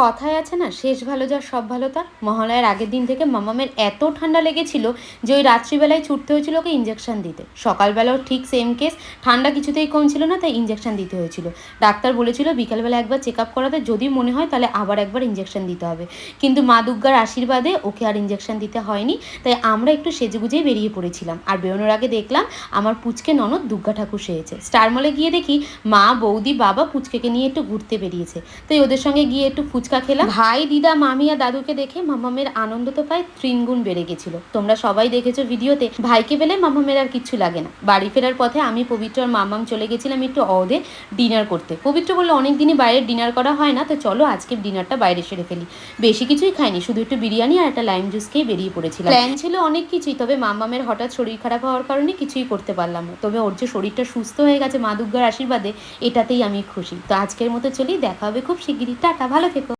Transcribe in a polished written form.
কথায় আছে না, শেষ ভালো যার সব ভালো তার। মহালয়ার আগের দিন থেকে মামামের এত ঠান্ডা লেগেছিল যে ওই রাত্রিবেলায় ছুটতে হয়েছিল ওকে ইঞ্জেকশন দিতে। সকালবেলাও ঠিক সেম কেস, ঠান্ডা কিছুতেই কমছিল না, তাই ইঞ্জেকশন দিতে হয়েছিল। ডাক্তার বলেছিল বিকালবেলা একবার চেক আপ করাতে, যদি মনে হয় তাহলে আবার একবার ইঞ্জেকশন দিতে হবে। কিন্তু মা দুর্গার আশীর্বাদে ওকে আর ইঞ্জেকশন দিতে হয়নি। তাই আমরা একটু সেজেগুজেই বেরিয়ে পড়েছিলাম। আর বেরোনোর আগে দেখলাম আমার পুচকে ননদ দুর্গা ঠাকুর সেজেছে। স্টার মলে গিয়ে দেখি মা, বৌদি, বাবা পুচকেকে নিয়ে একটু ঘুরতে বেরিয়েছে। তাই ওদের সঙ্গে গিয়ে একটু ফুচকা খেলাম। ভাই, দিদা, মামি আর দাদুকে দেখে মামামের আনন্দ তো প্রায় 3 গুণ বেড়ে গেছিল। তোমরা সবাই দেখেছো ভিডিওতে, ভাইকে পেলে মামামের আর কিচ্ছু লাগে না। বাড়ি ফেরার পথে আমি, পবিত্র আর মামাম চলে গেছিলাম একটু অদে ডিনার করতে। পবিত্র বললো অনেকদিনই বাইরের ডিনার করা হয় না, তো চলো আজকে ডিনারটা বাইরে সেরে ফেলি। বেশি কিছুই খাইনি, শুধু একটু বিরিয়ানি আর একটা লাইম জুস খেয়ে বেরিয়ে পড়েছিলাম। প্ল্যান ছিল অনেক কিছুই, তবে মামামের হঠাৎ শরীর খারাপ হওয়ার কারণে কিছুই করতে পারলাম না। তবে ওর যে শরীরটা সুস্থ হয়ে গেছে মা দুর্গার আশীর্বাদে, এটাতেই আমি খুশি। তো আজকের মতো চলি, দেখা হবে খুব শিগগিরই। টাটা, ভালো থেকো।